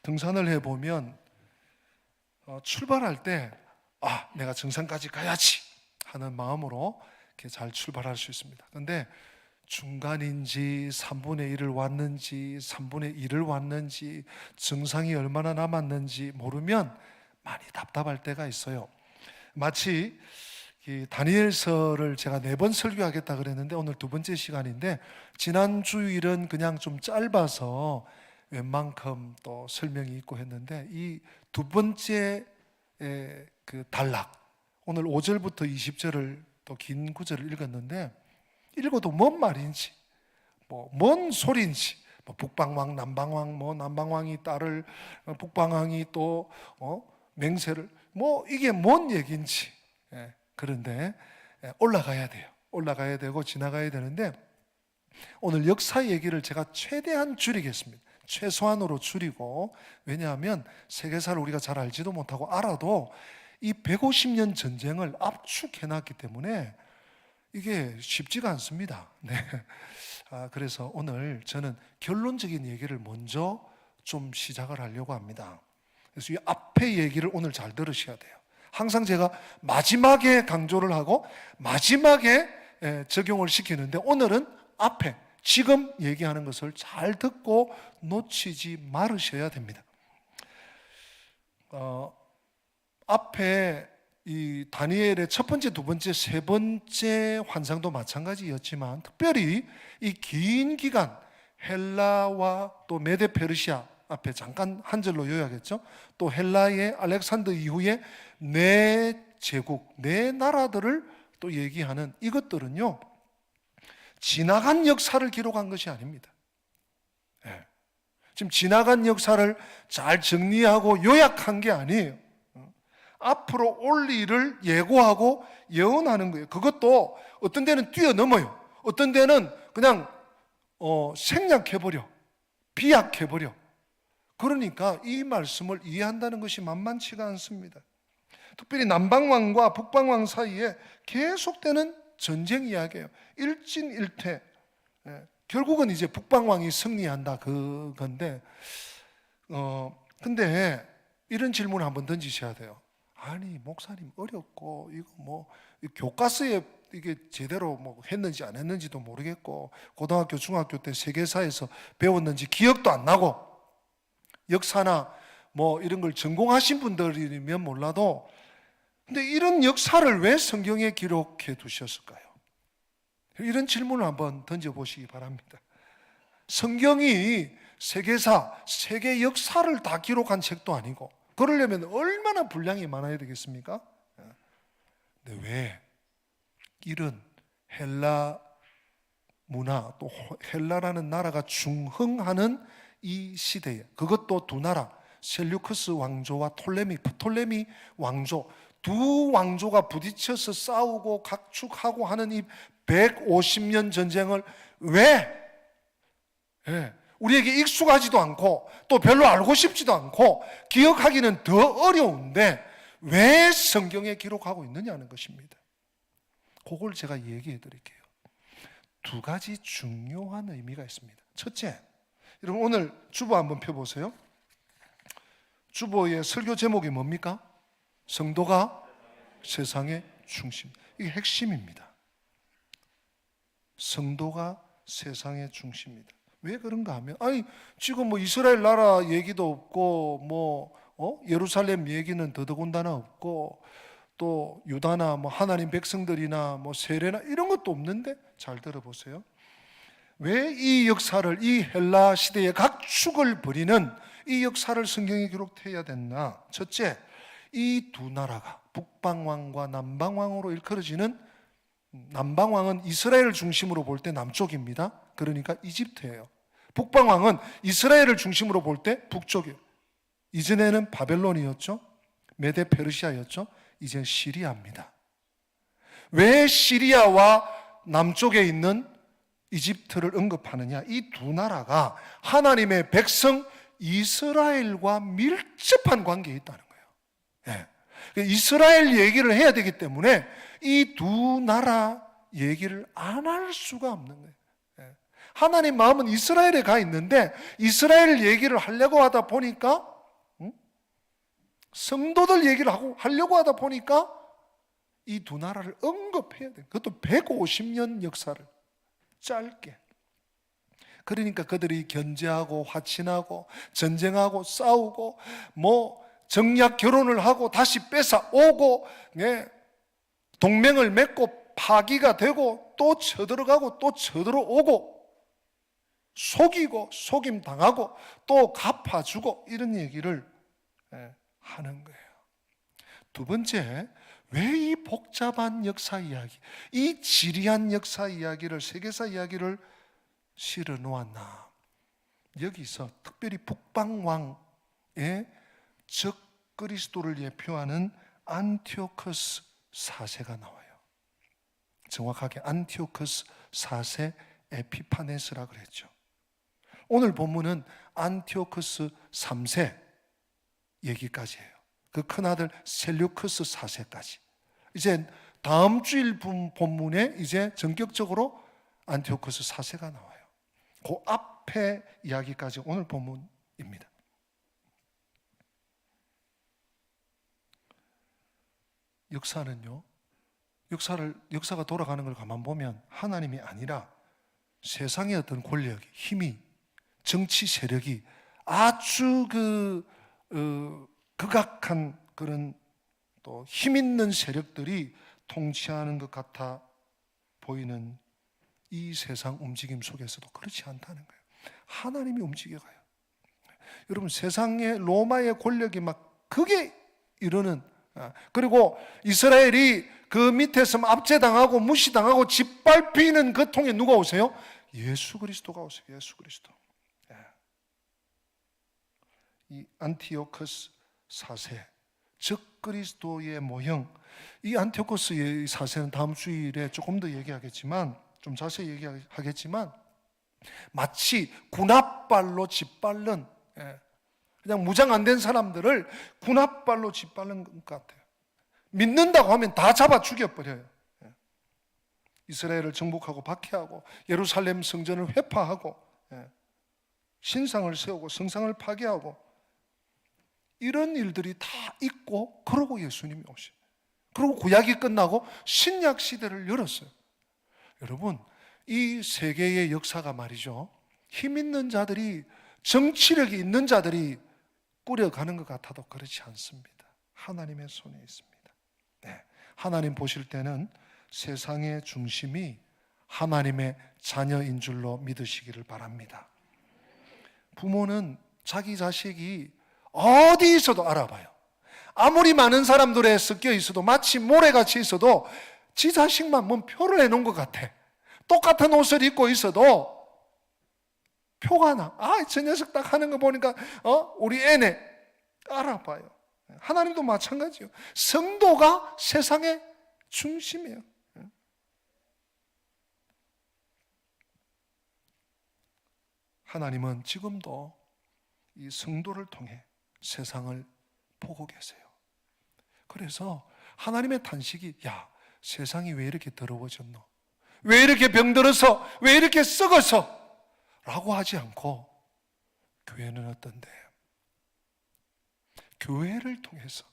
등산을 해보면 출발할 때 내가 정상까지 가야지 하는 마음으로 이렇게 잘 출발할 수 있습니다. 그런데 중간인지 3분의 1을 왔는지 3분의 1을 왔는지 정상이 얼마나 남았는지 모르면 많이 답답할 때가 있어요. 마치 이 다니엘서를 제가 4번 설교하겠다 그랬는데 오늘 2번째 시간인데, 지난 주일은 그냥 좀 짧아서 웬만큼 또 설명이 있고 했는데, 이 2번째 그 단락, 오늘 5절부터 20절을 또 긴 구절을 읽었는데, 읽어도 뭔 말인지, 뭔 소리인지, 북방왕, 남방왕, 남방왕이 딸을, 북방왕이 또 맹세를, 이게 뭔 얘기인지. 그런데 올라가야 돼요. 올라가야 되고 지나가야 되는데, 오늘 역사 얘기를 제가 최대한 줄이겠습니다. 최소한으로 줄이고, 왜냐하면 세계사를 우리가 잘 알지도 못하고 알아도 이 150년 전쟁을 압축해놨기 때문에 이게 쉽지가 않습니다. 네. 그래서 오늘 저는 결론적인 얘기를 먼저 좀 시작을 하려고 합니다. 그래서 이 앞에 얘기를 오늘 잘 들으셔야 돼요. 항상 제가 마지막에 강조를 하고 마지막에 적용을 시키는데, 오늘은 앞에 지금 얘기하는 것을 잘 듣고 놓치지 말으셔야 됩니다. 앞에 이 다니엘의 첫 번째, 두 번째, 세 번째 환상도 마찬가지였지만, 특별히 이 긴 기간 헬라와 또 메데 페르시아, 앞에 잠깐 한 절로 요약했죠. 또 헬라의 알렉산더 이후에 네 제국, 네 나라들을 또 얘기하는 이것들은요, 지나간 역사를 기록한 것이 아닙니다. 지금 지나간 역사를 잘 정리하고 요약한 게 아니에요. 앞으로 올 일을 예고하고 예언하는 거예요. 그것도 어떤 데는 뛰어넘어요. 어떤 데는 그냥 생략해버려, 비약해버려. 그러니까 이 말씀을 이해한다는 것이 만만치가 않습니다. 특별히 남방왕과 북방왕 사이에 계속되는 전쟁 이야기예요. 일진일퇴. 결국은 이제 북방왕이 승리한다 그건데, 근데 이런 질문을 한번 던지셔야 돼요. 아니 목사님, 어렵고 이거 교과서에 이게 제대로 했는지 안 했는지도 모르겠고, 고등학교 중학교 때 세계사에서 배웠는지 기억도 안 나고, 역사나 이런 걸 전공하신 분들이면 몰라도, 근데 이런 역사를 왜 성경에 기록해 두셨을까요? 이런 질문을 한번 던져보시기 바랍니다. 성경이 세계사, 세계 역사를 다 기록한 책도 아니고, 그러려면 얼마나 분량이 많아야 되겠습니까? 근데 왜 이런 헬라 문화, 또 헬라라는 나라가 중흥하는 이 시대에, 그것도 두 나라, 셀류크스 왕조와 프톨레미 왕조, 두 왕조가 부딪혀서 싸우고 각축하고 하는 이 150년 전쟁을 왜 우리에게 익숙하지도 않고 또 별로 알고 싶지도 않고 기억하기는 더 어려운데 왜 성경에 기록하고 있느냐는 것입니다. 그걸 제가 얘기해 드릴게요. 두 가지 중요한 의미가 있습니다. 첫째, 여러분 오늘 주보 한번 펴보세요. 주보의 설교 제목이 뭡니까? 성도가 세상의 중심. 이게 핵심입니다. 성도가 세상의 중심이다. 왜 그런가 하면, 지금 이스라엘 나라 얘기도 없고 예루살렘 얘기는 더더군다나 없고, 또 유다나 하나님 백성들이나 세례나 이런 것도 없는데, 잘 들어보세요. 왜 이 역사를, 이 헬라 시대의 각축을 벌이는 이 역사를 성경에 기록해야 됐나? 첫째, 이 두 나라가 북방왕과 남방왕으로 일컬어지는, 남방왕은 이스라엘을 중심으로 볼 때 남쪽입니다. 그러니까 이집트예요. 북방왕은 이스라엘을 중심으로 볼 때 북쪽이에요. 이전에는 바벨론이었죠. 메데 페르시아였죠. 이제 시리아입니다. 왜 시리아와 남쪽에 있는 이집트를 언급하느냐? 이 두 나라가 하나님의 백성 이스라엘과 밀접한 관계에 있다는 거예요. 이스라엘 얘기를 해야 되기 때문에 이 두 나라 얘기를 안 할 수가 없는 거예요. 하나님 마음은 이스라엘에 가 있는데 이스라엘 얘기를 하려고 하다 보니까 성도들 얘기를 하려고 하다 보니까 이 두 나라를 언급해야 돼. 그것도 150년 역사를 짧게. 그러니까 그들이 견제하고 화친하고 전쟁하고 싸우고 정략 결혼을 하고 다시 뺏어 오고 동맹을 맺고 파기가 되고 또 쳐들어가고 또 쳐들어오고 속이고 속임 당하고 또 갚아주고 이런 얘기를 하는 거예요. 두 번째, 왜 이 복잡한 역사 이야기, 이 지리한 역사 이야기를, 세계사 이야기를 실어 놓았나? 여기서 특별히 북방왕의 적 그리스도를 예표하는 안티오커스 4세가 나와요. 정확하게 안티오커스 4세 에피파네스라 그랬죠. 오늘 본문은 안티오커스 3세 얘기까지예요. 그 큰아들 셀류크스 4세까지. 이제 다음 주일 본문에 이제 전격적으로 안티오커스 4세가 나와요. 그 앞에 이야기까지 오늘 본문입니다. 역사는요, 역사가 돌아가는 걸 가만 보면 하나님이 아니라 세상의 어떤 권력이, 힘이, 정치 세력이 아주 극악한 그런 또 힘 있는 세력들이 통치하는 것 같아 보이는 이 세상 움직임 속에서도 그렇지 않다는 거예요. 하나님이 움직여가요. 여러분, 세상의 로마의 권력이 막 크게 이루는, 그리고 이스라엘이 그 밑에서 압제당하고 무시당하고 짓밟히는 그 통에 누가 오세요? 예수 그리스도가 오세요. 예수 그리스도. 이 안티오커스 4세, 적 그리스도의 모형. 이 안티오커스의 4세는 다음 주일에 조금 더 얘기하겠지만, 좀 자세히 얘기하겠지만, 마치 군합발로 짓밟는, 그냥 무장 안 된 사람들을 군합발로 짓밟는 것 같아요. 믿는다고 하면 다 잡아 죽여버려요. 이스라엘을 정복하고 박해하고 예루살렘 성전을 회파하고 신상을 세우고 성상을 파괴하고 이런 일들이 다 있고, 그러고 예수님이 오신, 그리고 구약이 끝나고 신약 시대를 열었어요. 여러분, 이 세계의 역사가 말이죠, 힘 있는 자들이, 정치력이 있는 자들이 꾸려가는 것 같아도 그렇지 않습니다. 하나님의 손에 있습니다. 하나님 보실 때는 세상의 중심이 하나님의 자녀인 줄로 믿으시기를 바랍니다. 부모는 자기 자식이 어디 있어도 알아봐요. 아무리 많은 사람들에 섞여 있어도, 마치 모래같이 있어도 지 자식만 뭔 표를 해놓은 것 같아. 똑같은 옷을 입고 있어도 표가 나. 저 녀석 딱 하는 거 보니까 우리 애네. 알아봐요. 하나님도 마찬가지예요. 성도가 세상의 중심이에요. 하나님은 지금도 이 성도를 통해 세상을 보고 계세요. 그래서 하나님의 탄식이, 야, 세상이 왜 이렇게 더러워졌노? 왜 이렇게 병들어서? 왜 이렇게 썩어서? 라고 하지 않고, 교회는 어떤데? 교회를 통해서,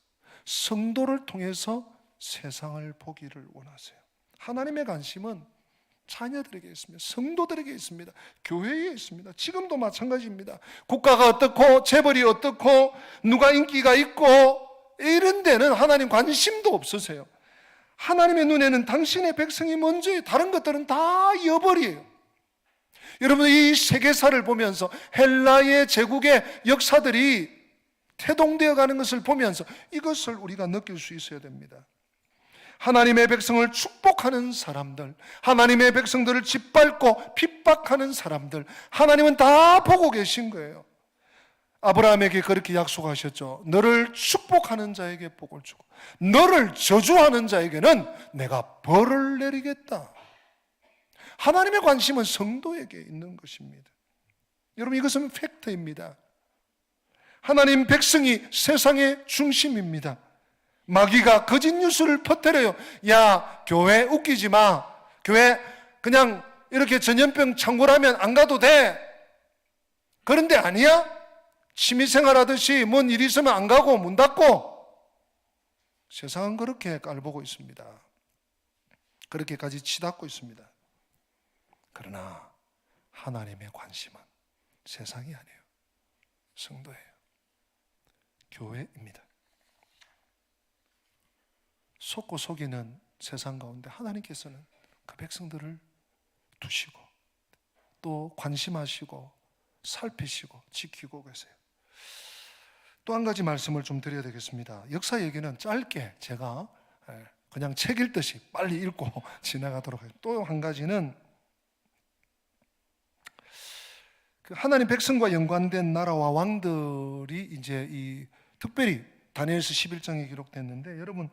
성도를 통해서 세상을 보기를 원하세요. 하나님의 관심은 자녀들에게 있습니다. 성도들에게 있습니다. 교회에 있습니다. 지금도 마찬가지입니다. 국가가 어떻고 재벌이 어떻고 누가 인기가 있고 이런 데는 하나님 관심도 없으세요. 하나님의 눈에는 당신의 백성이 먼저예요. 다른 것들은 다 여벌이에요. 여러분, 이 세계사를 보면서 헬라의 제국의 역사들이 태동되어 가는 것을 보면서 이것을 우리가 느낄 수 있어야 됩니다. 하나님의 백성을 축복하는 사람들, 하나님의 백성들을 짓밟고 핍박하는 사람들, 하나님은 다 보고 계신 거예요. 아브라함에게 그렇게 약속하셨죠. 너를 축복하는 자에게 복을 주고 너를 저주하는 자에게는 내가 벌을 내리겠다. 하나님의 관심은 성도에게 있는 것입니다. 여러분, 이것은 팩트입니다. 하나님 백성이 세상의 중심입니다. 마귀가 거짓 뉴스를 퍼뜨려요. 야, 교회 웃기지 마. 교회 그냥 이렇게 전염병 창궐하면 안 가도 돼. 그런데 아니야? 취미생활 하듯이 뭔 일이 있으면 안 가고 문 닫고. 세상은 그렇게 깔보고 있습니다. 그렇게까지 치닫고 있습니다. 그러나 하나님의 관심은 세상이 아니에요. 성도예요. 교회입니다. 속고 속이는 세상 가운데 하나님께서는 그 백성들을 두시고 또 관심하시고 살피시고 지키고 계세요. 또 한 가지 말씀을 좀 드려야 되겠습니다. 역사 얘기는 짧게 제가 그냥 책 읽듯이 빨리 읽고 지나가도록 해요. 또 한 가지는 그 하나님 백성과 연관된 나라와 왕들이 이제 이 특별히 다니엘서 11장에 기록됐는데, 여러분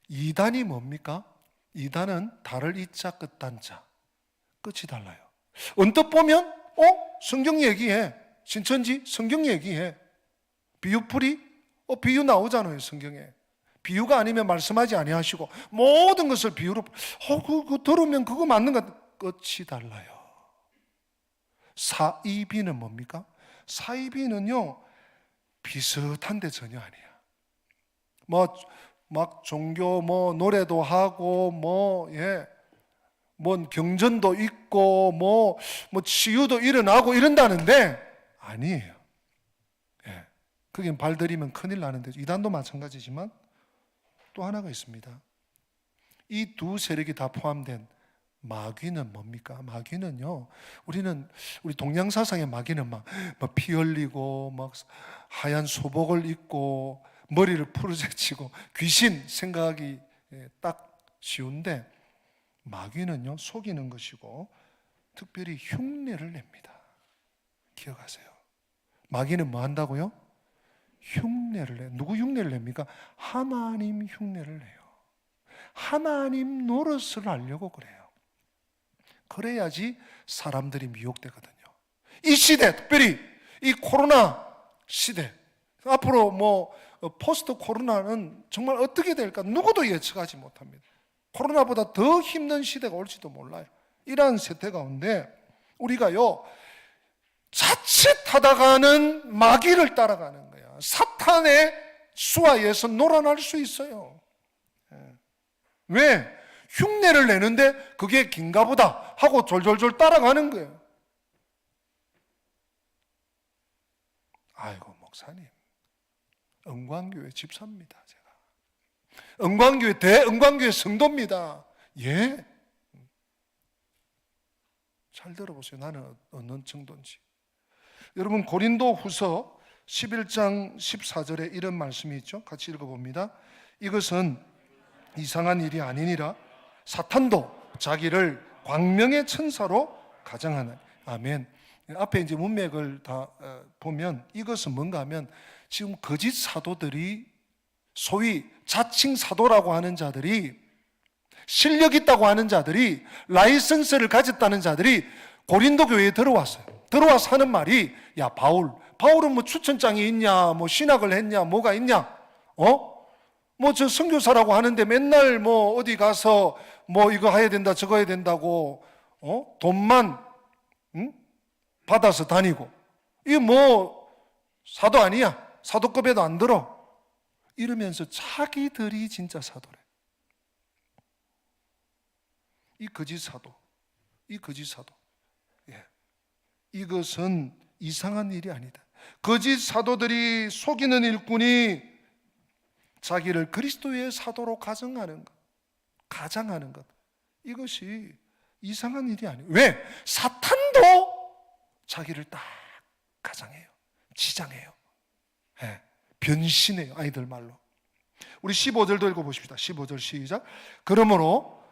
이단이 뭡니까? 이단은 달을 이자 끝단자, 끝이 달라요. 언뜻 보면 성경 얘기해. 신천지 성경 얘기해. 비유풀이 비유 나오잖아요. 성경에 비유가 아니면 말씀하지 아니하시고 모든 것을 비유로 그거 들으면 그거 맞는 것. 끝이 달라요. 사이비는 뭡니까? 사이비는요 비슷한데 전혀 아니야. 막 종교 노래도 하고 뭔 경전도 있고 뭐 치유도 일어나고 이런다는데 아니에요. 거긴 발들이면 큰일 나는데, 이단도 마찬가지지만 또 하나가 있습니다. 이 두 세력이 다 포함된 마귀는 뭡니까? 마귀는요, 우리 동양 사상의 마귀는 막 피 흘리고 막 하얀 소복을 입고 머리를 푸르제치고 귀신 생각이 딱 쉬운데, 마귀는요 속이는 것이고 특별히 흉내를 냅니다. 기억하세요. 마귀는 뭐 한다고요? 흉내를 내. 누구 흉내를 냅니까? 하나님 흉내를 내요. 하나님 노릇을 하려고 그래요. 그래야지 사람들이 미혹되거든요. 이 시대, 특별히 이 코로나 시대, 앞으로 포스트 코로나는 정말 어떻게 될까 누구도 예측하지 못합니다. 코로나보다 더 힘든 시대가 올지도 몰라요. 이러한 세태 가운데 우리가요 자칫하다가는 마귀를 따라가는 거야. 사탄의 수하에서 놀아날 수 있어요. 왜? 흉내를 내는데 그게 긴가 보다 하고 졸졸졸 따라가는 거예요. 아이고 목사님, 은광교회 집사입니다. 제가 은광교회 대은광교회 성도입니다. 예? 잘 들어보세요. 나는 어느 정도인지. 여러분 고린도 후서 11장 14절에 이런 말씀이 있죠. 같이 읽어봅니다. 이것은 이상한 일이 아니니라 사탄도 자기를 광명의 천사로 가장하는. 아멘. 앞에 이제 문맥을 다 보면 이것은 뭔가 하면 지금 거짓 사도들이, 소위 자칭 사도라고 하는 자들이, 실력 있다고 하는 자들이, 라이선스를 가졌다는 자들이 고린도 교회에 들어왔어요. 들어와서 하는 말이, 야 바울은 뭐 추천장이 있냐, 뭐 신학을 했냐, 뭐가 있냐, 저 선교사라고 하는데 맨날 어디 가서 이거 해야 된다 저거 해야 된다고 돈만 받아서 다니고, 이게 사도 아니야, 사도급에도 안 들어, 이러면서 자기들이 진짜 사도래. 이 거짓 사도, 이것은 이상한 일이 아니다. 거짓 사도들이 속이는 일꾼이 자기를 그리스도의 사도로 가장하는 것, 이것이 이상한 일이 아니에요. 왜? 사탄도 자기를 딱 가장해요. 지장해요. 변신해요. 아이들 말로. 우리 15절도 읽어보십시다. 15절 시작. 그러므로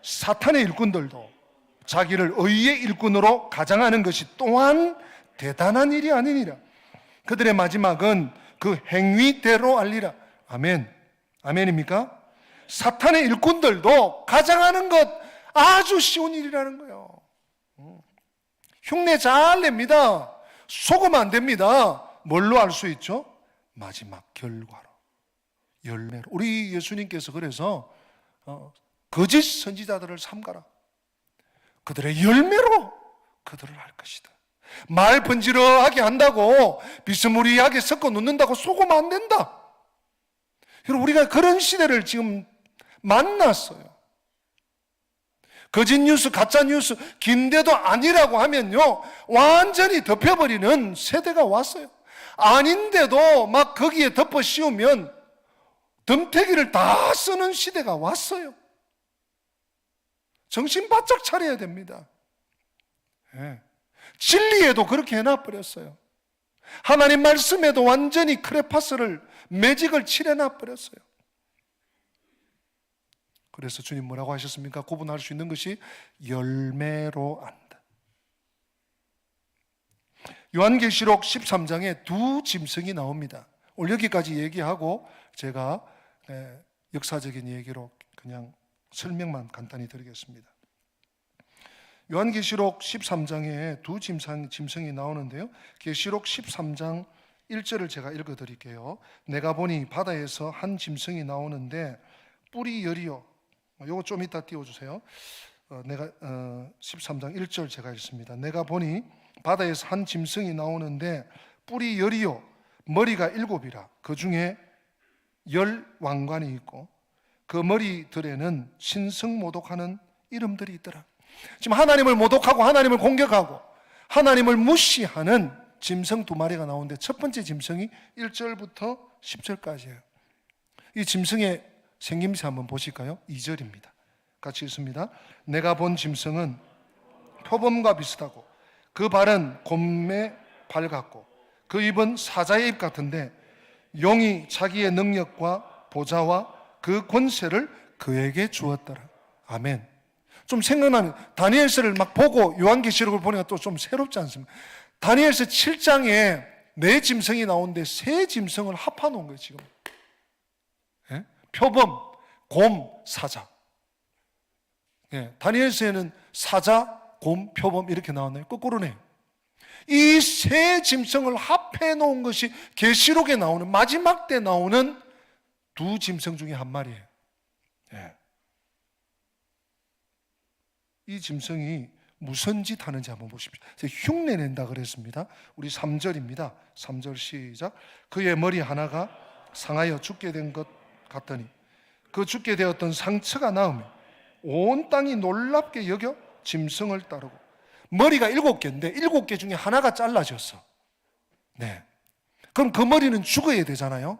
사탄의 일꾼들도 자기를 의의 일꾼으로 가장하는 것이 또한 대단한 일이 아니니라. 그들의 마지막은 그 행위대로 알리라. 아멘. 아멘입니까? 사탄의 일꾼들도 가장하는 것 아주 쉬운 일이라는 거예요. 흉내 잘 냅니다. 속으면 안 됩니다. 뭘로 알 수 있죠? 마지막 결과로, 열매로. 우리 예수님께서 그래서 거짓 선지자들을 삼가라. 그들의 열매로 그들을 알 것이다. 말 번지르하게 한다고 비스무리하게 섞어 놓는다고 속으면 안 된다. 여러분, 우리가 그런 시대를 지금 만났어요. 거짓 뉴스, 가짜 뉴스, 긴데도 아니라고 하면요, 완전히 덮여버리는 세대가 왔어요. 아닌데도 막 거기에 덮어 씌우면 덤태기를 다 쓰는 시대가 왔어요. 정신 바짝 차려야 됩니다. 네. 진리에도 그렇게 해놔버렸어요. 하나님 말씀에도 완전히 크레파스를, 매직을 칠해놔버렸어요. 그래서 주님 뭐라고 하셨습니까? 구분할 수 있는 것이 열매로 안다. 요한계시록 13장에 두 짐승이 나옵니다. 오늘 여기까지 얘기하고 제가 역사적인 얘기로 그냥 설명만 간단히 드리겠습니다. 요한계시록 13장에 두 짐승이 나오는데요, 계시록 13장 1절을 제가 읽어드릴게요. 내가 보니 바다에서 한 짐승이 나오는데 뿔이 열이요. 요거 좀 이따 띄워주세요. 13장 1절 제가 읽습니다. 내가 보니 바다에서 한 짐승이 나오는데 뿔이 열이요 머리가 7이라. 그 중에 10 왕관이 있고 그 머리들에는 신성모독하는 이름들이 있더라. 지금 하나님을 모독하고 하나님을 공격하고 하나님을 무시하는 짐승 두 마리가 나오는데, 첫 번째 짐승이 1절부터 10절까지예요. 이 짐승의 생김새 한번 보실까요? 2절입니다. 같이 읽습니다. 내가 본 짐승은 표범과 비슷하고 그 발은 곰의 발 같고 그 입은 사자의 입 같은데 용이 자기의 능력과 보좌와 그 권세를 그에게 주었더라. 아멘. 좀 생각나는, 다니엘서를 막 보고 요한계시록을 보니까 또 좀 새롭지 않습니까? 다니엘서 7장에 네 짐승이 나오는데 세 짐승을 합해놓은 거예요 지금. 예? 표범, 곰, 사자. 예, 다니엘서에는 사자, 곰, 표범 이렇게 나왔나요? 거꾸로네요. 이 세 짐승을 합해놓은 것이 계시록에 나오는, 마지막 때 나오는 두 짐승 중에 한 마리예요. 예. 이 짐승이 무슨 짓 하는지 한번 보십시오. 흉내 낸다 그랬습니다. 우리 3절입니다. 3절 시작. 그의 머리 하나가 상하여 죽게 된 것 같더니 그 죽게 되었던 상처가 나으며 온 땅이 놀랍게 여겨 짐승을 따르고, 머리가 7개인데 7개 중에 하나가 잘라졌어. 네. 그럼 그 머리는 죽어야 되잖아요.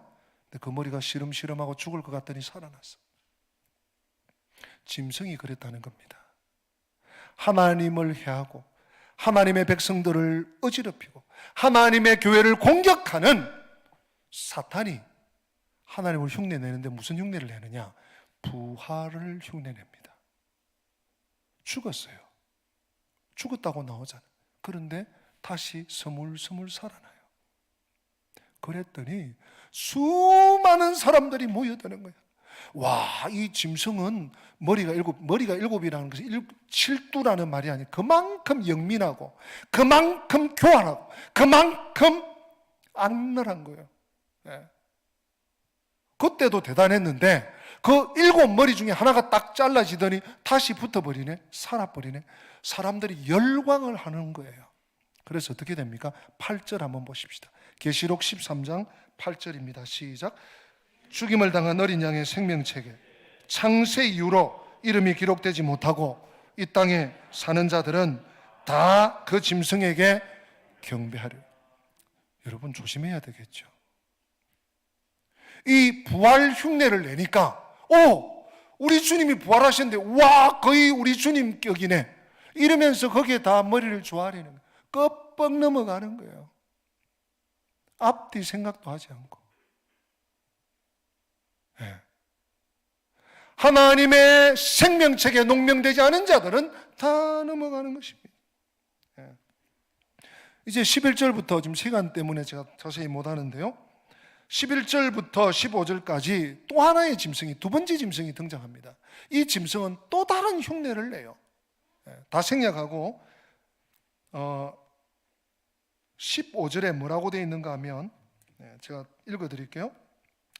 근데 그 머리가 시름시름하고 죽을 것 같더니 살아났어. 짐승이 그랬다는 겁니다. 하나님을 해하고 하나님의 백성들을 어지럽히고 하나님의 교회를 공격하는 사탄이 하나님을 흉내내는데 무슨 흉내를 내느냐? 부활을 흉내냅니다. 죽었어요. 죽었다고 나오잖아요. 그런데 다시 스물스물 살아나요. 그랬더니 수많은 사람들이 모여드는 거예요. 와, 이 짐승은 머리가 7이라는 것은 7두라는 말이 아니에요. 그만큼 영민하고 그만큼 교활하고 그만큼 악랄한 거예요. 네. 그때도 대단했는데 그 7머리 중에 하나가 딱 잘라지더니 다시 붙어버리네, 살아버리네. 사람들이 열광을 하는 거예요. 그래서 어떻게 됩니까? 8절 한번 보십시다. 계시록 13장 8절입니다. 시작. 죽임을 당한 어린 양의 생명책에 창세 이후로 이름이 기록되지 못하고 이 땅에 사는 자들은 다 그 짐승에게 경배하려. 여러분 조심해야 되겠죠. 이 부활 흉내를 내니까 우리 주님이 부활하셨는데 와, 거의 우리 주님 격이네 이러면서 거기에 다 머리를 조아리는 거예요. 껍벅 넘어가는 거예요. 앞뒤 생각도 하지 않고. 네. 하나님의 생명책에 농명되지 않은 자들은 다 넘어가는 것입니다. 네. 이제 11절부터 지금 시간 때문에 제가 자세히 못하는데요, 11절부터 15절까지 또 하나의 짐승이, 두 번째 짐승이 등장합니다. 이 짐승은 또 다른 흉내를 내요. 다 생략하고 15절에 뭐라고 되어 있는가 하면 제가 읽어드릴게요.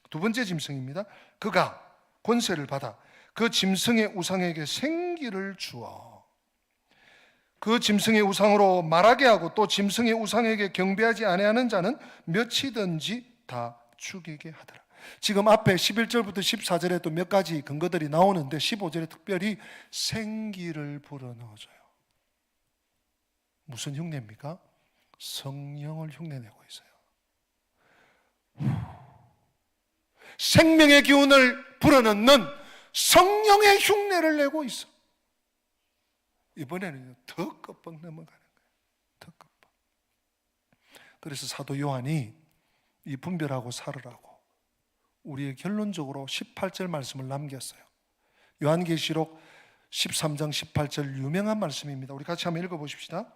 두 번째 짐승입니다. 그가 권세를 받아 그 짐승의 우상에게 생기를 주어 그 짐승의 우상으로 말하게 하고 또 짐승의 우상에게 경배하지 아니하는 자는 몇이든지 다 죽이게 하더라. 지금 앞에 11절부터 14절에 또 몇 가지 근거들이 나오는데 15절에 특별히 생기를 불어넣어줘요. 무슨 흉내입니까? 성령을 흉내내고 있어요. 생명의 기운을 불어넣는 성령의 흉내를 내고 있어. 이번에는 더 껍벅 넘어가는 거예요. 더 껍벅. 그래서 사도 요한이 이 분별하고 살으라고 우리의 결론적으로 18절 말씀을 남겼어요. 요한계시록 13장 18절 유명한 말씀입니다. 우리 같이 한번 읽어보십시다.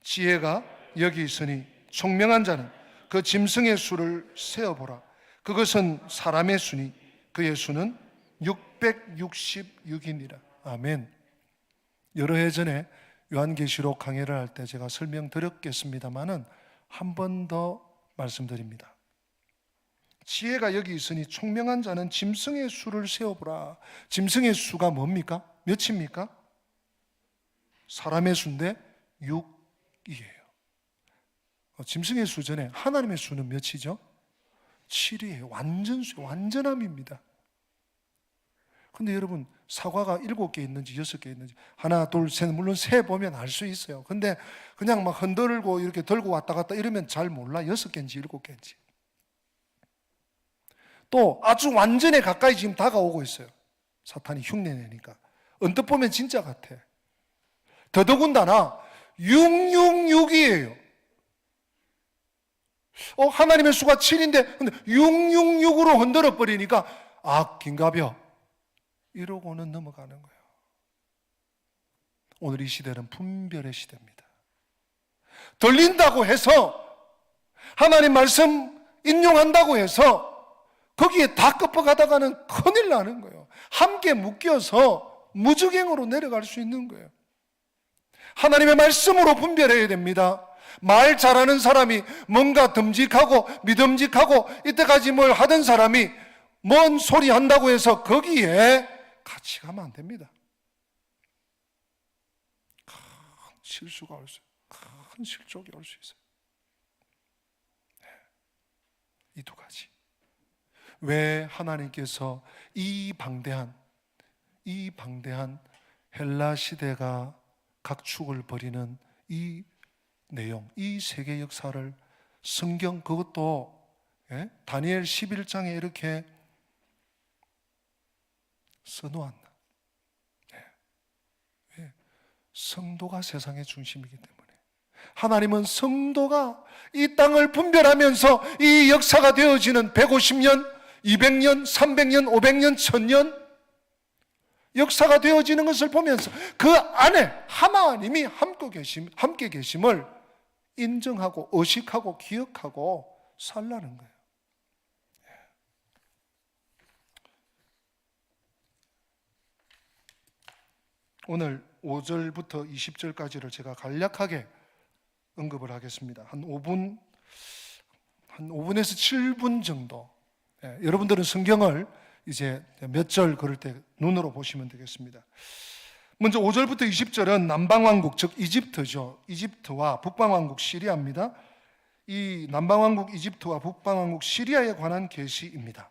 지혜가 여기 있으니 총명한 자는 그 짐승의 수를 세어보라. 그것은 사람의 수니 그의 수는 666이니라. 아멘. 여러 해 전에 요한계시록 강해를 할 때 제가 설명드렸겠습니다마는 한 번 더 말씀드립니다. 지혜가 여기 있으니 총명한 자는 짐승의 수를 세어보라. 짐승의 수가 뭡니까? 몇입니까? 사람의 수인데 6이에요. 짐승의 수 전에 하나님의 수는 몇이죠? 7이에요. 완전수, 완전함입니다. 근데 여러분, 사과가 7개 있는지 6개 있는지 하나, 둘, 셋, 물론 세 보면 알 수 있어요. 근데 그냥 막 흔들고 이렇게 들고 왔다 갔다 이러면 잘 몰라. 6개인지 7개인지. 또 아주 완전에 가까이 지금 다가오고 있어요. 사탄이 흉내내니까. 언뜻 보면 진짜 같아. 더더군다나 666이에요. 하나님의 수가 7인데 근데 666으로 흔들어 버리니까 긴가벼 이러고는 넘어가는 거예요. 오늘 이 시대는 분별의 시대입니다. 들린다고 해서 하나님 말씀 인용한다고 해서 거기에 다 끄떡하다가는 큰일 나는 거예요. 함께 묶여서 무적행으로 내려갈 수 있는 거예요. 하나님의 말씀으로 분별해야 됩니다. 말 잘하는 사람이 뭔가 듬직하고 믿음직하고 이때까지 뭘 하던 사람이 뭔 소리 한다고 해서 거기에 같이 가면 안 됩니다. 큰 실수가 올 수 있어요. 큰 실족이 올 수 있어요. 이 두 가지. 왜 하나님께서 이 방대한 헬라 시대가 각축을 벌이는 이 내용, 이 세계 역사를 성경 그것도 다니엘 11장에 이렇게 써놓았나? 왜? 성도가 세상의 중심이기 때문에 하나님은 성도가 이 땅을 분별하면서 이 역사가 되어지는 150년, 200년, 300년, 500년, 1000년 역사가 되어지는 것을 보면서 그 안에 하나님이 함께 계심을 인정하고 의식하고 기억하고 살라는 거예요. 오늘 5절부터 20절까지를 제가 간략하게 언급을 하겠습니다. 한 5분에서 7분 정도. 여러분들은 성경을 이제 몇 절 그럴 때 눈으로 보시면 되겠습니다. 먼저 5절부터 20절은 남방왕국, 즉 이집트죠. 이집트와 북방왕국 시리아입니다. 이 남방왕국 이집트와 북방왕국 시리아에 관한 계시입니다.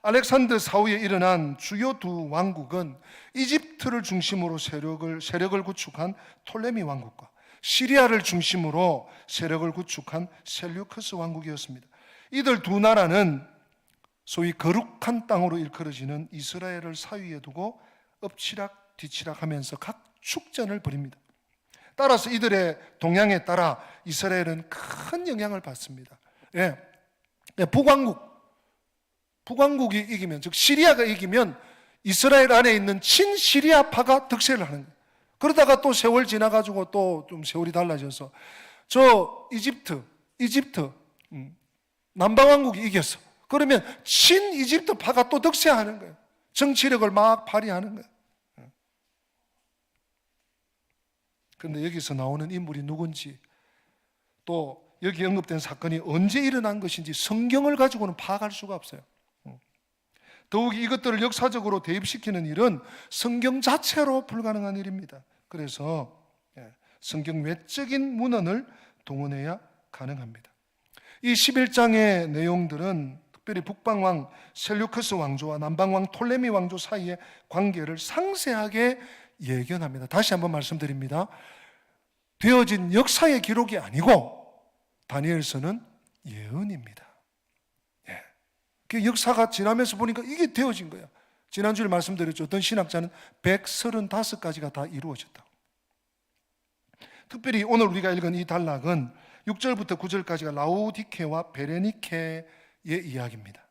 알렉산더 사후에 일어난 주요 두 왕국은 이집트를 중심으로 세력을 구축한 톨레미 왕국과 시리아를 중심으로 세력을 구축한 셀류커스 왕국이었습니다. 이들 두 나라는 소위 거룩한 땅으로 일컬어지는 이스라엘을 사위에 두고 엎치락 뒤치락 하면서 각 축전을 벌입니다. 따라서 이들의 동향에 따라 이스라엘은 큰 영향을 받습니다. 북왕국이 이기면, 즉 시리아가 이기면 이스라엘 안에 있는 친시리아파가 득세를 하는 거예요. 그러다가 또 세월 지나가지고 또 좀 세월이 달라져서 저 이집트 남방왕국이 이겼어. 그러면 친이집트파가 또 득세하는 거예요. 정치력을 막 발휘하는 거예요. 그런데 여기서 나오는 인물이 누군지, 또 여기 언급된 사건이 언제 일어난 것인지 성경을 가지고는 파악할 수가 없어요. 더욱이 이것들을 역사적으로 대입시키는 일은 성경 자체로 불가능한 일입니다. 그래서 성경 외적인 문헌을 동원해야 가능합니다. 이 11장의 내용들은 특별히 북방왕 셀류커스 왕조와 남방왕 톨레미 왕조 사이의 관계를 상세하게 예견합니다. 다시 한번 말씀드립니다. 되어진 역사의 기록이 아니고 다니엘서는 예언입니다. 예. 그 역사가 지나면서 보니까 이게 되어진 거예요. 지난주에 말씀드렸죠. 어떤 신학자는 135가지가 다 이루어졌다고. 특별히 오늘 우리가 읽은 이 단락은 6절부터 9절까지가 라우디케와 베레니케의 이야기입니다.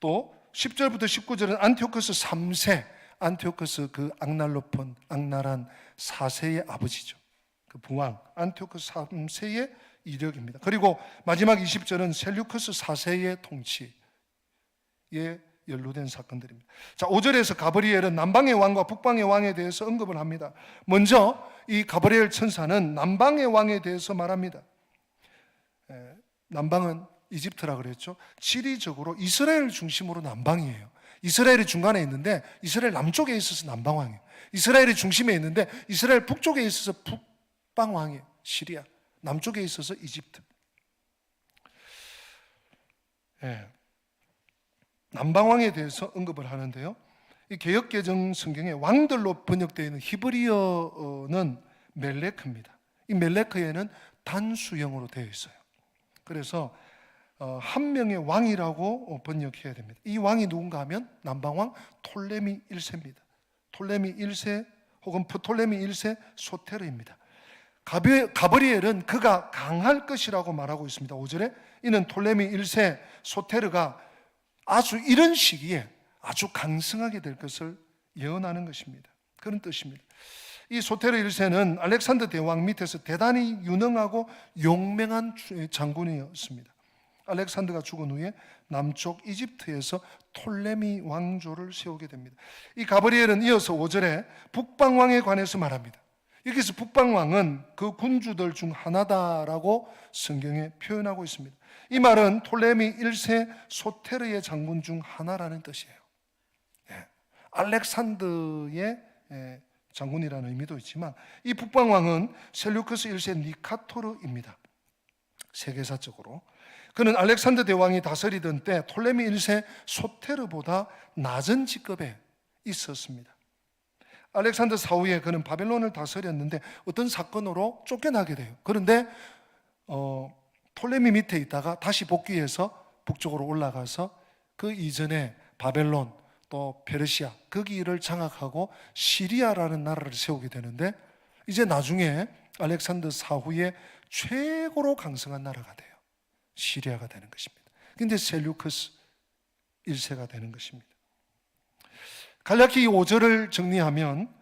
또 10절부터 19절은 안티오코스 3세, 안티오코스 그 악랄한 4세의 아버지죠. 그 부왕 안티오코스 3세의 이력입니다. 그리고 마지막 20절은 셀류커스 4세의 통치에 연루된 사건들입니다. 자, 5절에서 가브리엘은 남방의 왕과 북방의 왕에 대해서 언급을 합니다. 먼저 이 가브리엘 천사는 남방의 왕에 대해서 말합니다. 남방은 이집트라 그랬죠. 지리적으로 이스라엘 중심으로 남방이에요. 이스라엘이 중간에 있는데 이스라엘 남쪽에 있어서 남방왕이에요. 이스라엘이 중심에 있는데 이스라엘 북쪽에 있어서 북방왕이에요. 시리아. 남쪽에 있어서 이집트. 남방왕에 대해서 언급을 하는데요. 이 개역개정 성경에 왕들로 번역되어 있는 히브리어는 멜레크입니다. 이 멜레크에는 단수형으로 되어 있어요. 그래서 한 명의 왕이라고 번역해야 됩니다. 이 왕이 누군가 하면 남방왕 톨레미 1세입니다. 톨레미 1세 혹은 프톨레미 1세 소테르입니다. 가브리엘은 그가 강할 것이라고 말하고 있습니다. 5절에 이는 톨레미 1세 소테르가 아주 이런 시기에 아주 강성하게 될 것을 예언하는 것입니다. 그런 뜻입니다. 이 소테르 1세는 알렉산더 대왕 밑에서 대단히 유능하고 용맹한 장군이었습니다. 알렉산더가 죽은 후에 남쪽 이집트에서 톨레미 왕조를 세우게 됩니다. 이 가브리엘은 이어서 5절에 북방왕에 관해서 말합니다. 여기서 북방왕은 그 군주들 중 하나다라고 성경에 표현하고 있습니다. 이 말은 톨레미 1세 소테르의 장군 중 하나라는 뜻이에요. 알렉산더의 장군이라는 의미도 있지만 이 북방왕은 셀류커스 1세 니카토르입니다. 세계사적으로 그는 알렉산더 대왕이 다스리던 때 톨레미 1세 소테르보다 낮은 직급에 있었습니다. 알렉산더 사후에 그는 바벨론을 다스렸는데 어떤 사건으로 쫓겨나게 돼요. 그런데 톨레미 밑에 있다가 다시 복귀해서 북쪽으로 올라가서 그 이전에 바벨론 또 페르시아 거기를 장악하고 시리아라는 나라를 세우게 되는데 이제 나중에 알렉산더 사후에 최고로 강성한 나라가 돼요. 시리아가 되는 것입니다. 근데 셀류커스 1세가 되는 것입니다. 갈라키 5절을 정리하면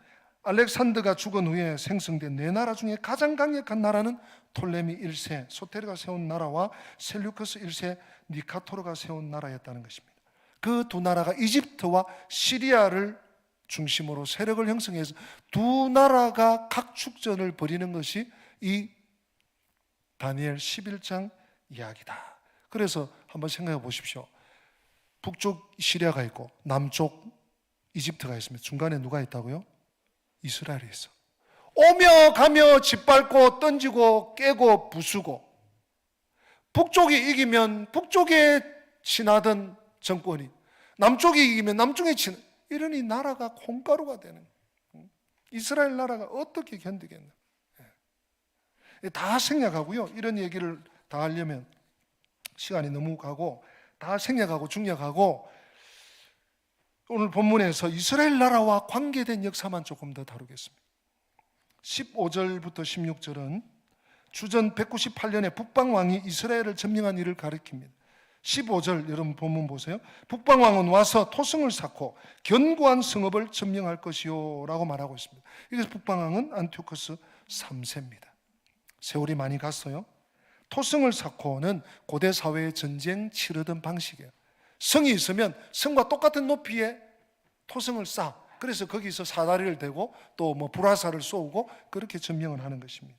알렉산더가 죽은 후에 생성된 네 나라 중에 가장 강력한 나라는 톨레미 1세 소테르가 세운 나라와 셀류커스 1세 니카토르가 세운 나라였다는 것입니다. 그 두 나라가 이집트와 시리아를 중심으로 세력을 형성해서 두 나라가 각축전을 벌이는 것이 이 다니엘 11장 이야기다. 그래서 한번 생각해 보십시오. 북쪽 시리아가 있고 남쪽 이집트가 있습니다. 중간에 누가 있다고요? 이스라엘이 있어. 오며 가며 짓밟고 던지고 깨고 부수고 북쪽이 이기면 북쪽에 친하던 정권이 남쪽이 이기면 남쪽에 친하 이러니 나라가 콩가루가 되는 이스라엘 나라가 어떻게 견디겠나. 다 생략하고요. 이런 얘기를 다 하려면 시간이 너무 가고 다 생략하고 중략하고 오늘 본문에서 이스라엘 나라와 관계된 역사만 조금 더 다루겠습니다. 15절부터 16절은 주전 198년에 북방왕이 이스라엘을 점령한 일을 가리킵니다. 15절 여러분 본문 보세요. 북방왕은 와서 토성을 쌓고 견고한 성읍을 점령할 것이요 라고 말하고 있습니다. 여기서 북방왕은 안티오코스 3세입니다. 세월이 많이 갔어요. 토성을 쌓고는 고대 사회의 전쟁 치르던 방식이에요. 성이 있으면 성과 똑같은 높이에 토성을 쌓아. 그래서 거기서 사다리를 대고 또 뭐 불화살을 쏘고 그렇게 점령을 하는 것입니다.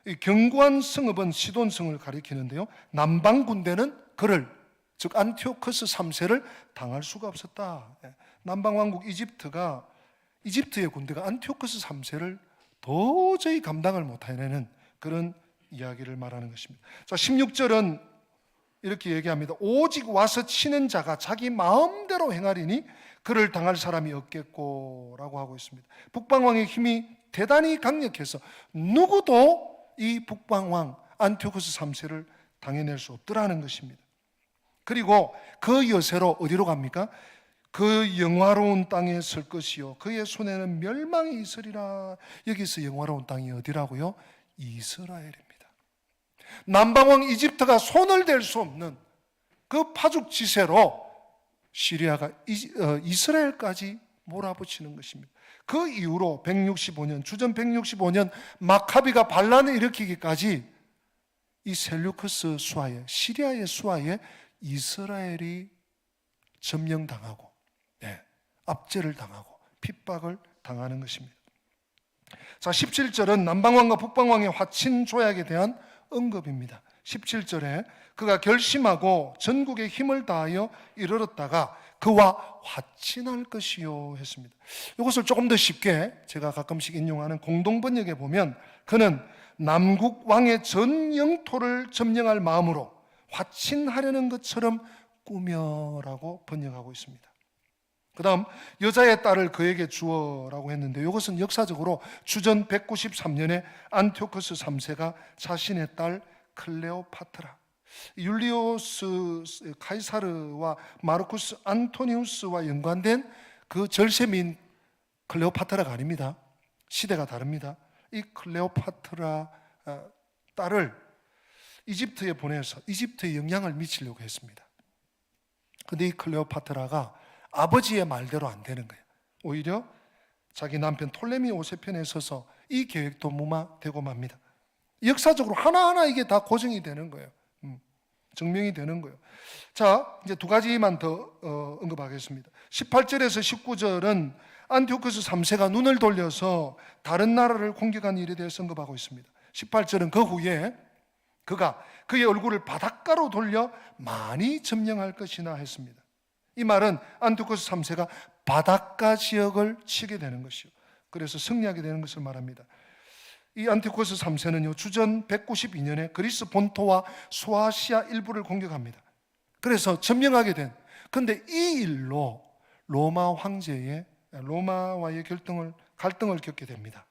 이 견고한 성읍은 시돈성을 가리키는데요. 남방 군대는 그를 즉 안티오코스 3세를 당할 수가 없었다. 남방 왕국 이집트가 이집트의 군대가 안티오코스 3세를 도저히 감당을 못 해내는 그런 이야기를 말하는 것입니다. 자, 16절은 이렇게 얘기합니다. 오직 와서 치는 자가 자기 마음대로 행하리니 그를 당할 사람이 없겠고 라고 하고 있습니다. 북방왕의 힘이 대단히 강력해서 누구도 이 북방왕 안티오코스 3세를 당해낼 수 없더라는 것입니다. 그리고 그 여세로 어디로 갑니까? 그 영화로운 땅에 설 것이요 그의 손에는 멸망이 있으리라. 여기서 영화로운 땅이 어디라고요? 이스라엘입니다. 남방왕 이집트가 손을 댈 수 없는 그 파죽지세로 시리아가 이스라엘까지 몰아붙이는 것입니다. 그 이후로 165년, 주전 165년 마카비가 반란을 일으키기까지 이 셀류크스 수하에, 시리아의 수하에 이스라엘이 점령당하고 압제를 당하고 핍박을 당하는 것입니다. 자, 17절은 남방왕과 북방왕의 화친 조약에 대한 언급입니다. 17절에 그가 결심하고 전국에 힘을 다하여 이르렀다가 그와 화친할 것이요 했습니다. 이것을 조금 더 쉽게 제가 가끔씩 인용하는 공동번역에 보면 그는 남국 왕의 전 영토를 점령할 마음으로 화친하려는 것처럼 꾸며라고 번역하고 있습니다. 그 다음 여자의 딸을 그에게 주어라고 했는데 이것은 역사적으로 주전 193년에 안티오코스 3세가 자신의 딸 클레오파트라, 율리오스 카이사르와 마르쿠스 안토니우스와 연관된 그 절세민 클레오파트라가 아닙니다. 시대가 다릅니다. 이 클레오파트라 딸을 이집트에 보내서 이집트에 영향을 미치려고 했습니다. 그런데 이 클레오파트라가 아버지의 말대로 안 되는 거예요. 오히려 자기 남편 톨레미 5세 편에 서서 이 계획도 무마되고 맙니다. 역사적으로 하나하나 이게 다 고증이 되는 거예요. 증명이 되는 거예요. 자, 이제 두 가지만 더 언급하겠습니다. 18절에서 19절은 안티오코스 3세가 눈을 돌려서 다른 나라를 공격한 일에 대해서 언급하고 있습니다. 18절은 그 후에 그가 그의 얼굴을 바닷가로 돌려 많이 점령할 것이나 했습니다. 이 말은 안티오코스 3세가 바닷가 지역을 치게 되는 것이요, 그래서 승리하게 되는 것을 말합니다. 이 안티오코스 3세는요 주전 192년에 그리스 본토와 소아시아 일부를 공격합니다. 그래서 점령하게 된, 그런데 이 일로 로마 황제의 로마와의 갈등을 겪게 됩니다.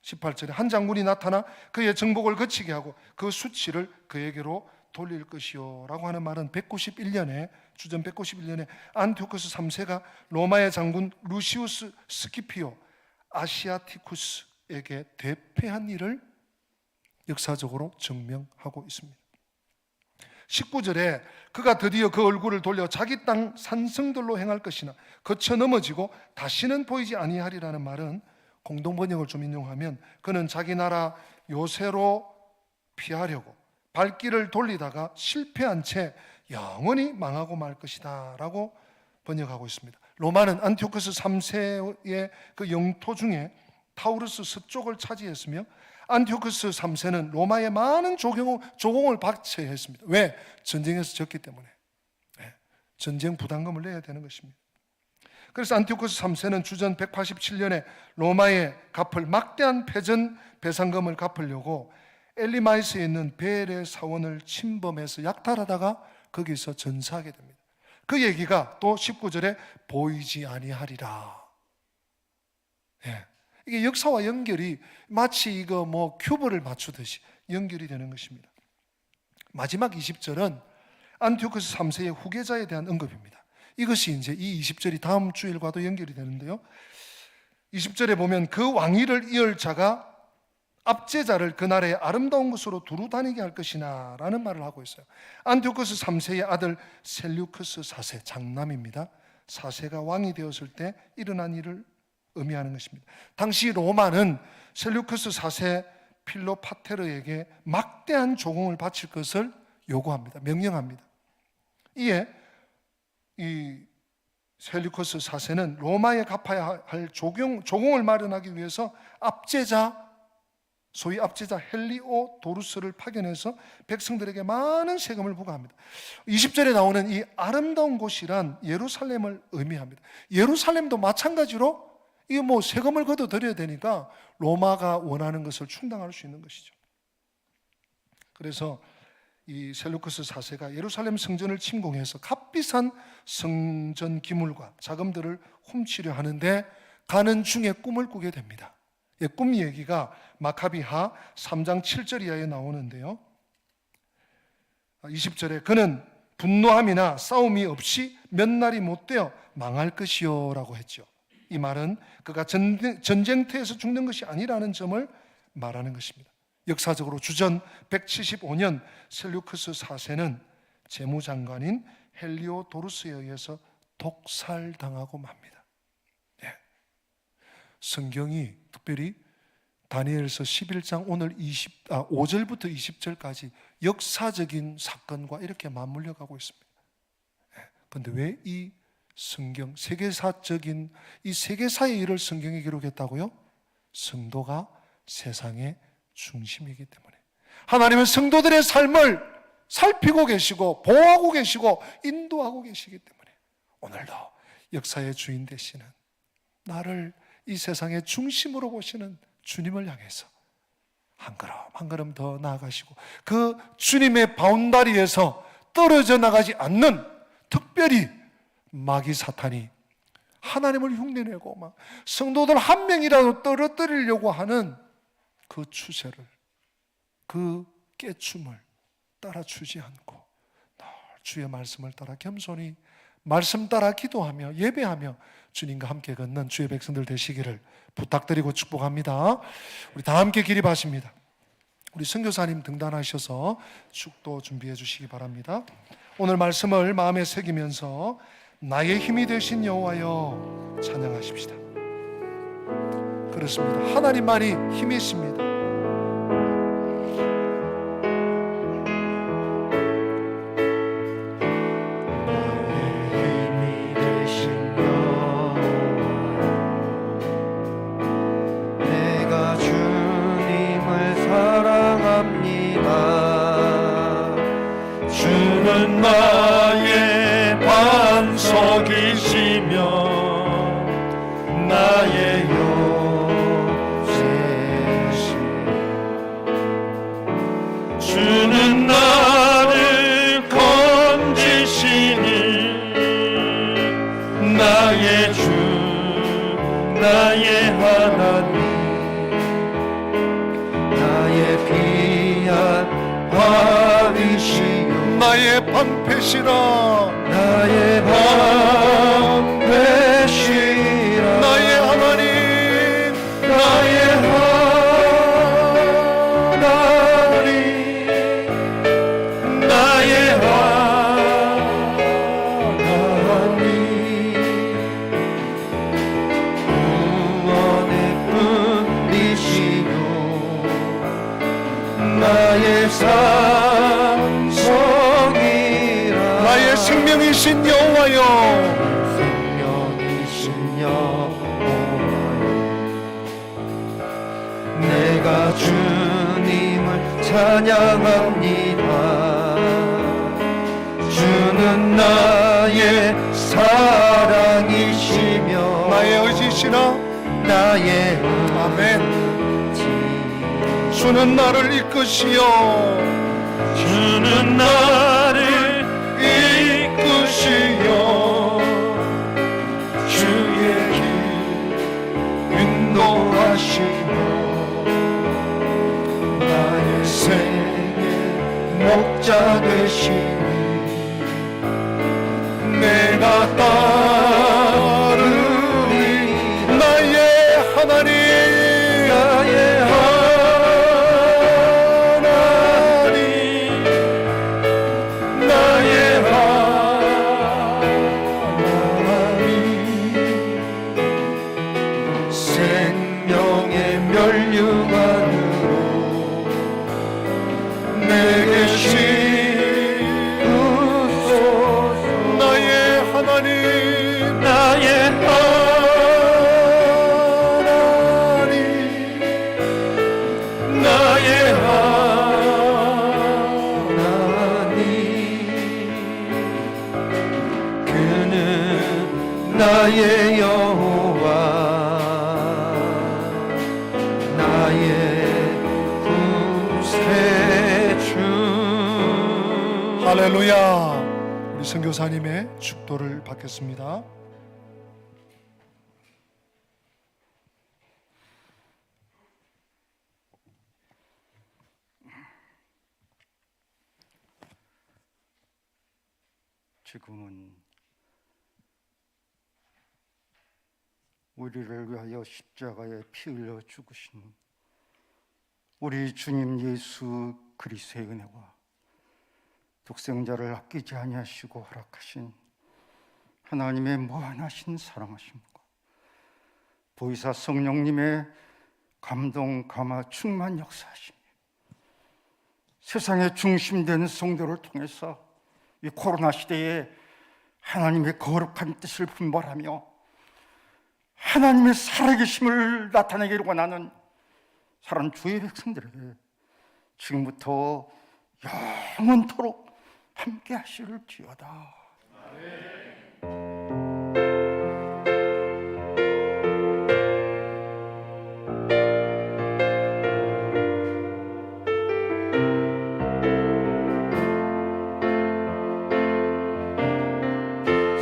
18절에 한 장군이 나타나 그의 정복을 거치게 하고 그 수치를 그에게로 돌릴 것이요 라고 하는 말은 191년에 주전 191년에 안티오코스 3세가 로마의 장군 루시우스 스키피오 아시아티쿠스에게 대패한 일을 역사적으로 증명하고 있습니다. 19절에 그가 드디어 그 얼굴을 돌려 자기 땅 산성들로 행할 것이나 거쳐 넘어지고 다시는 보이지 아니하리라는 말은 공동번역을 좀 인용하면 그는 자기 나라 요새로 피하려고 발길을 돌리다가 실패한 채 영원히 망하고 말 것이다 라고 번역하고 있습니다. 로마는 안티오코스 3세의 그 영토 중에 타우루스 서쪽을 차지했으며 안티오코스 3세는 로마에 많은 조공을 바쳐야 했습니다. 왜? 전쟁에서 졌기 때문에. 전쟁 부담금을 내야 되는 것입니다. 그래서 안티오코스 3세는 주전 187년에 로마에 갚을 막대한 패전 배상금을 갚으려고 엘리마이스에 있는 벨의 사원을 침범해서 약탈하다가 거기서 전사하게 됩니다. 그 얘기가 또 19절에 보이지 아니하리라. 이게 역사와 연결이 마치 이거 큐브를 맞추듯이 연결이 되는 것입니다. 마지막 20절은 안티오코스 3세의 후계자에 대한 언급입니다. 이것이 이제 이 20절이 다음 주일과도 연결이 되는데요. 20절에 보면 그 왕위를 이을 자가 압제자를 그 나라의 아름다운 곳으로 두루 다니게 할 것이나 라는 말을 하고 있어요. 안티오코스 3세의 아들 셀류크스 4세, 장남입니다. 4세가 왕이 되었을 때 일어난 일을 의미하는 것입니다. 당시 로마는 셀류크스 4세 필로파테르에게 막대한 조공을 바칠 것을 요구합니다. 명령합니다. 이에 이 셀류커스 4세는 로마에 갚아야 할 조공을 마련하기 위해서 압제자 소위 압제자 헬리오도루스를 파견해서 백성들에게 많은 세금을 부과합니다. 20절에 나오는 이 아름다운 곳이란 예루살렘을 의미합니다. 예루살렘도 마찬가지로 이게 뭐 세금을 걷어들여야 되니까 로마가 원하는 것을 충당할 수 있는 것이죠. 그래서 이 셀루크스 4세가 예루살렘 성전을 침공해서 값비싼 성전 기물과 자금들을 훔치려 하는데 가는 중에 꿈을 꾸게 됩니다. 꿈 얘기가 마카비하 3장 7절 이하에 나오는데요, 20절에 그는 분노함이나 싸움이 없이 몇 날이 못 되어 망할 것이요 라고 했죠. 이 말은 그가 전쟁터에서 죽는 것이 아니라는 점을 말하는 것입니다. 역사적으로 주전 175년 셀루크스 4세는 재무장관인 헬리오도루스에 의해서 독살당하고 맙니다. 네. 성경이 특별히 다니엘서 11장 오늘 5절부터 20절까지 역사적인 사건과 이렇게 맞물려 가고 있습니다. 그런데 왜 이 성경, 세계사적인 이 세계사의 일을 성경에 기록했다고요? 성도가 세상의 중심이기 때문에 하나님은 성도들의 삶을 살피고 계시고 보호하고 계시고 인도하고 계시기 때문에 오늘도 역사의 주인 되시는, 나를 이 세상의 중심으로 보시는 주님을 향해서 한 걸음 한 걸음 더 나아가시고 그 주님의 바운다리에서 떨어져 나가지 않는, 특별히 마귀 사탄이 하나님을 흉내내고 막 성도들 한 명이라도 떨어뜨리려고 하는 그 추세를, 그 깨춤을 따라주지 않고 늘 주의 말씀을 따라 겸손히 말씀 따라 기도하며 예배하며 주님과 함께 걷는 주의 백성들 되시기를 부탁드리고 축복합니다. 우리 다 함께 기립하십니다. 우리 선교사님 등단하셔서 축도 준비해 주시기 바랍니다. 오늘 말씀을 마음에 새기면서 나의 힘이 되신 여호와여 찬양하십시다. 그렇습니다. 하나님만이 힘이십니다. 주는 나의 반석이시며 나의 요새시며 주는 나를 건지시니 나의 주 나의 하나님 나의 귀한 밥이시여 나의 방패시라 나의 방패시라 나의 하나님 나의 하나님 나의 하나님 구원의 뿐이시요 나의 나의 생명이신 여호와여 생명이신 여호와여 내가 주님을 찬양합니다. 주는 나의 사랑이시며 나의 의지시라 나의 아멘. 주는 나를 이끄시어 주는 나를 이끄시어 주의 길 인도하시며 나의 생의 목자 되시니 내가 따르리 나의 하나님 나의 멸류관으로 내게 씌우시니 할렐루야. 우리 선교사님의 축도를 받겠습니다. 지금은 우리를 위하여 십자가에 피 흘려 죽으신 우리 주님 예수 그리스도의 은혜와 독생자를 아끼지 아니하시고 허락하신 하나님의 무한하신 사랑하심과 보이사 성령님의 감동, 감화, 충만 역사하심이 세상의 중심되는 성도를 통해서 이 코로나 시대에 하나님의 거룩한 뜻을 분발하며 하나님의 살아계심을 나타내기를 원하는 사랑 주의 백성들에게 지금부터 영원토록 함께 하실지어다.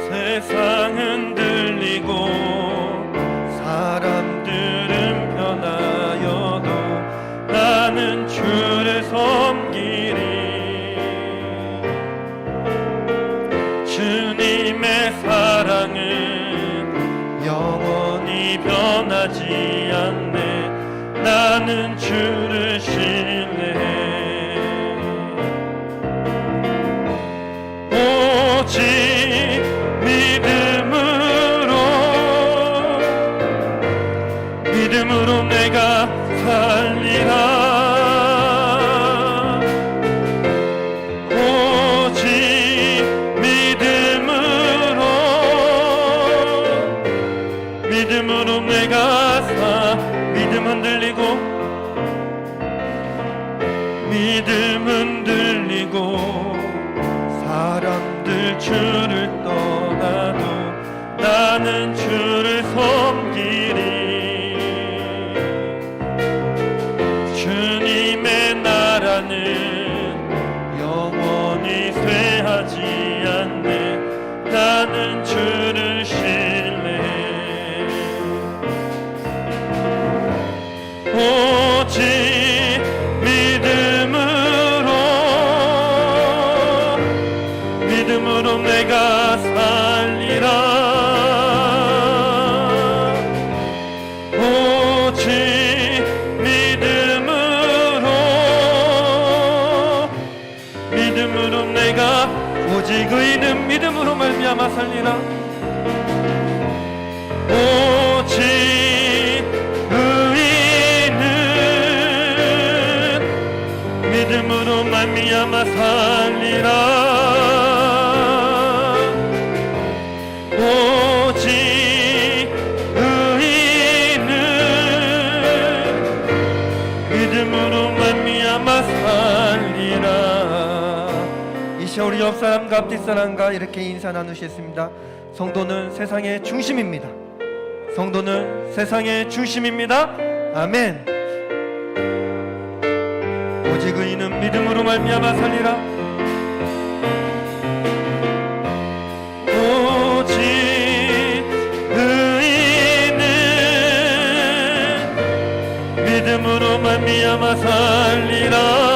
세상은 들리고 사람들은 변하여도 나는 주를 섬기리. 주님의 사랑은 영원히 변하지 않네. 나는 주를 신뢰해. 오직 믿음으로 내가 살리라. 오직 믿음으로 내가 믿음 흔들리고 사람들 주를 떠나도 나는 주를 섬기리. 주님의 나라는 영원히 쇠하지 않네. 나는 주를 신뢰해. 오직 믿음으로 내가 살리라. 오직 믿음으로 내가 오직 의인은 믿음으로 말미암아 살리라. 오직 의인은 믿음으로 말미암아 살리라. 오직 의인은 믿음으로 말미암아 살리라. 이 시간 우리 옆 사람과 앞뒤 사람과 이렇게 인사 나누시겠습니다. 성도는 세상의 중심입니다. 성도는 세상의 중심입니다. 아멘. 오직 의인은 믿음으로 말미암아 살리라. 오직 의인은 믿음으로 말미암아 살리라.